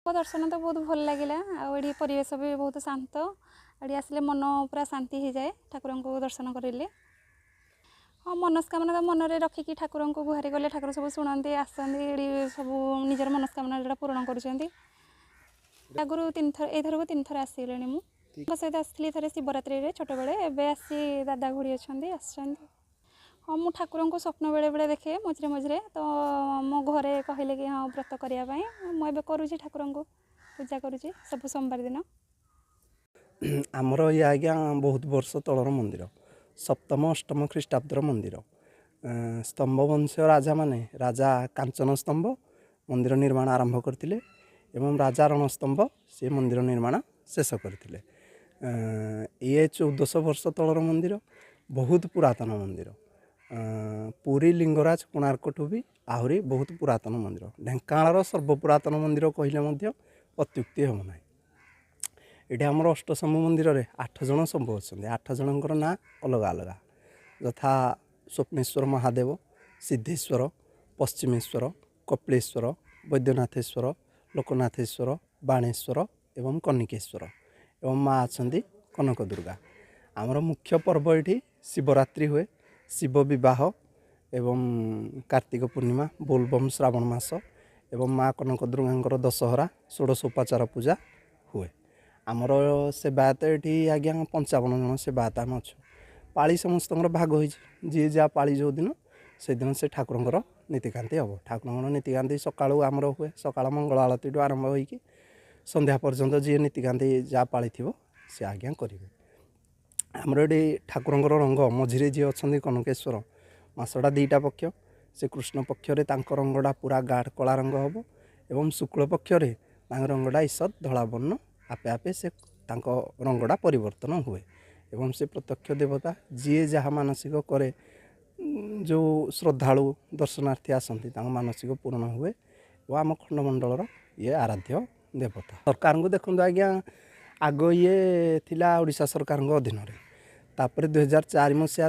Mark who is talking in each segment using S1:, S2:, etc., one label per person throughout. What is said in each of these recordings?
S1: दर्शन तो बहुत भल लगे आड़ी परिवेश भी बहुत शांत आड़ी आसले मन पूरा शांति हो जाए ठाकुर को दर्शन करें। हाँ मनस्कामना तो मन में रखिकी ठाकुर को गुहारि गले ठाकुर सब शुणती आसती सब निजर मनस्कामना जोड़ा पूरण कर आगुरी 3 थर एथर 3 थर आसले मुझे सहित आसती थे शिवरात्रि छोट बेले एवं आसी दादा घोड़ी अच्छा हाँ मु ठाकुर को स्वप्न बेले बेले देखे मझे मझे तो मो घरे कहले कि हाँ व्रत करने मुझे करुँची ठाकुर को पूजा करुँची सब सोमवार दिन।
S2: आमर ये आज्ञा बहुत वर्ष तलर मंदिर सप्तम अष्टम ख्रीष्टाब्दर मंदिर स्तंभ वंश राजा माने राजा कांचन स्तंभ मंदिर निर्माण आरंभ करते एवं राजा रणस्तंभ से मंदिर निर्माण शेष करते। ये 1400 वर्ष तलर मंदिर बहुत पुरातन मंदिर पुरी लिंगराज कोणार्कठू भी आहरी बहुत पुरातन मंदिर ढेंकानाल सर्वपुरातन मंदिर कहले अत्युक्ति हम ना। ये आमर अष्टशंभु मंदिर में 8 जन शंभु अच्छा 8 जनकर ना अलग अलग यथा स्वप्नेश्वर महादेव सिद्धेश्वर पश्चिमेश्वर कपिलेश्वर वैद्यनाथेश्वर लोकनाथेश्वर बाणेश्वर एवं कनिकेश्वर एवं माँ अच्छा कनक दुर्गा। आमर मुख्य पर्व ये शिवरात्रि हुए शिव विवाह एवं कार्तिक पूर्णिमा बोलबम श्रावण मास एवं माँ कनक दुर्गा दशहरा षोडशोपचार पूजा हुए। आमर सेवायत ये आज्ञा 55 जन सेवायत आम अच्छु पाली समस्त भाग हो जी जहाँ पाली जो दिन से दिन से ठाकुर नीतिकांति हम ठाकुर नीतिकांति सका आमर हुए सका मंगल आलती आरंभ हो संध्या पर्यंत जी नीतिकांति जहाँ पाली थी सी आज्ञा करेंगे। आमर ये ठाकुर रंग मझे जी अच्छा कनकेश्वर मसटा 2टा पक्ष से कृष्ण पक्षरे रंगटा पूरा गाढ़ कला रंग हम एवं शुक्ल पक्षरे रंगटा ईषद धला वर्ण आपे आपे से रंगटा परिवर्तन हुए एवं से प्रत्यक्ष देवता जी जहाँ मानसिक करे जो श्रद्धालु दर्शनार्थी आसती मानसिक पूर्ण हुए और आम खंडमंडल ये आराध्य देवता। सरकार को देखो आज्ञा आग ये थिला ओडिशा सरकार अधीन तापर 2004 मसीह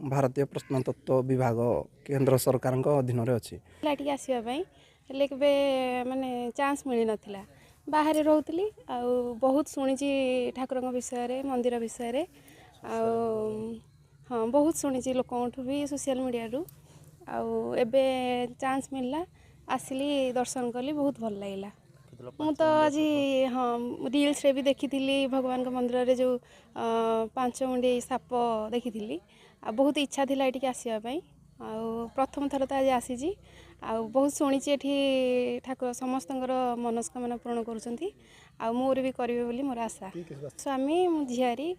S2: भारतीय प्रत्नतत्व विभाग केंद्र सरकार अधीन अच्छी
S1: आसवाई माने चांस मिल नाला बाहर रोली बहुत शुणी ठाकुर विषय मंदिर विषय हाँ बहुत शुणी लोक भी सोशल मीडिया रू आबे चांस मिलला आसिली दर्शन कली बहुत भल लगे। मु तो आज हाँ रील्स रे भी देखी भगवान के मंदिर रे जो 5 मुंडी साप देखी बहुत इच्छा थी ये आसवाई प्रथम थर तो आज आसी बहुत शुणी ठाकुर समस्त मनस्कामना पूर्ण कर मोर भी करेंगे बोली मोर आशा स्वामी मो झीआरी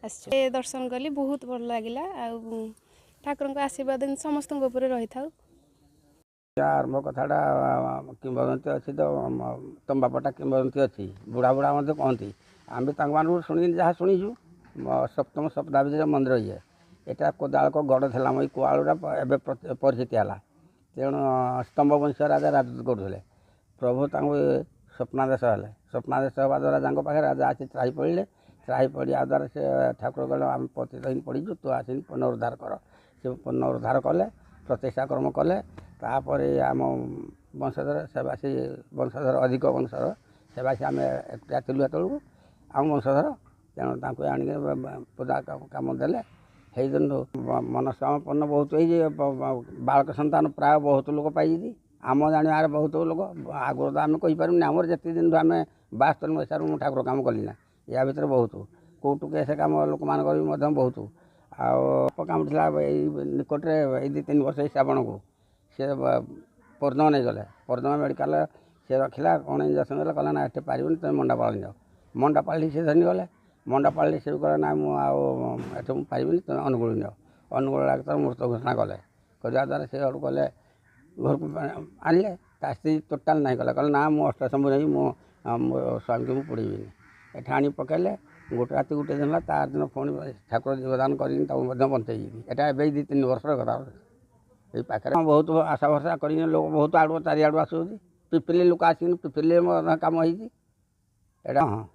S1: आस दर्शन कली बहुत भल लगे ठाकुर आशीर्वाद समस्त रही था।
S3: आरंभ कथाटा किंवदंती अच्छी तो तुम बापटा किंवदंती अच्छी बुढ़ा बुढ़ा मत कहती आम भी शुणी जहाँ शुणीचु सप्तम शताब्दी मंदिर ये यहाँ कोदाल को गड़ था मई कुआड़ा एवं परिचित है तेणु स्तंभ वंश राजा राजत्व करुले प्रभु स्वप्नादेश है स्वप्नादेश हवा द्वारा पाखे राजा आसी त्राही पड़े त्राही पड़ा द्वारा से ठाकुर कहले आम पतित पड़ीचु तू आस पुनरुद्धार कर से पुनरुद्धार कले प्रतिष्ठा कर्म कले तापर आम वंशधर सेवासी वंशधर अधिक वंशधर सेवासी आम एकटा थिलु हेतु आम वंशधर तेणु आनिक पूजा कम देले है दिन मनस्कामना पूर्ण बहुत बालक संतान प्राय बहुत लोग पाई आम जाने बहुत लोग आगुरी तो आम कहीपर आमर जिते दिन आम 72 मसीह ठाकुर कम कली ना या भर बहुत कौटु कैसे कम लोक मान बहुत काम था निकटे ये 2-3 वर्ष श्रावण को सी पर्दमा नहीं गले पर्दमा मेडिकल सी रखला कौन इंजेक्शन देला कहला ना एटे पारिबनी तुम मंडापाल जाओ मंडापाल से धरी गले मंडापाल से कहला ना मुझे पारिबनी तुम अनुगुल जाओ अनुगुल लगे मृत घोषणा कले करा द्वारा से आड़ गले घर को आनले स्त्री टोटाल ना गला कहला ना मु अष्टशंभु नहीं मो स्वामी को पड़ेबी एटा आनी पकड़े गोटे राति गोटे दिन तार दिन पुणी ठाकुर जीवदान कर बंचेगी यहाँ 2-3 वर्ष कथा ये पाखे बहुत आशा भरसा कर लोग बहुत आड़ चारिआड़ आसुँच पिपिली लोक आसिक पिपिली कम होटा हाँ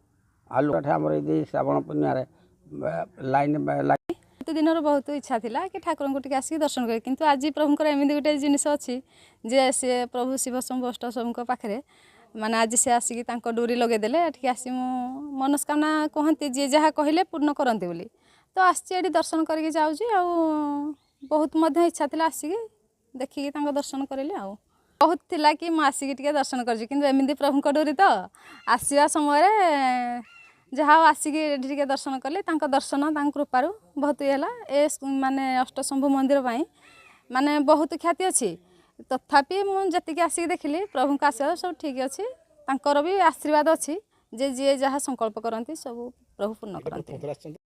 S3: आलू आमर ये श्रावण पूर्णिमा लाइन
S1: तो दिन बहुत इच्छा था कि ठाकुर को आसिक दर्शन करें किंतु आज प्रभुंर एमती गोटे जिनस अच्छी जे सी प्रभु शिव शंभु अष्टशंभु पाखे
S4: ମାନେ ଆଜି ସେ ଆସିକି ତାଙ୍କ ଡୋରି ଲଗେଇଦେଲେ ଏଠିକି ଆସି ମୁଁ ମନସ୍କାମନା କୁହନ୍ତି ଯିଏ ଯାହା କହିଲେ ପୂର୍ଣ୍ଣ କରନ୍ତି ବୋଲି ତ ଆସିଛି ଏଠି ଦର୍ଶନ କରିକି ଯାଉଛି ଆଉ ବହୁତ ମଧ୍ୟ ଇଚ୍ଛା ଥିଲା ଆସିକି ଦେଖିକି ତାଙ୍କ ଦର୍ଶନ କରିଲି ଆଉ ବହୁତ ଥିଲା କି ମୁଁ ଆସିକି ଟିକେ ଦର୍ଶନ କରିଛି କିନ୍ତୁ ଏମିତି ପ୍ରଭୁଙ୍କ ଡୋରି ତ ଆସିବା ସମୟରେ ଯାହା ହଉ ଆସିକି ଏଠି ଟିକେ ଦର୍ଶନ କଲି ତାଙ୍କ ଦର୍ଶନ ତାଙ୍କ କୃପାରୁ ବହୁତ ଇଏ ହେଲା ଏ ମାନେ ଅଷ୍ଟଶମ୍ଭୁ ମନ୍ଦିର ପାଇଁ ମାନେ ବହୁତ ଖ୍ୟାତି ଅଛି ତଥାପି ମୁଁ ଯେତିକି ଆସିକି ଦେଖିଲି ପ୍ରଭୁଙ୍କ ଆଶୀର୍ବାଦ ସବୁ ଠିକ୍ ଅଛି ତାଙ୍କର ବି ଆଶୀର୍ବାଦ ଅଛି ଯେ ଯିଏ ଯାହା ସଂକଳ୍ପ କରନ୍ତି ସବୁ ପ୍ରଭୁ ପୂର୍ଣ୍ଣ କରନ୍ତି।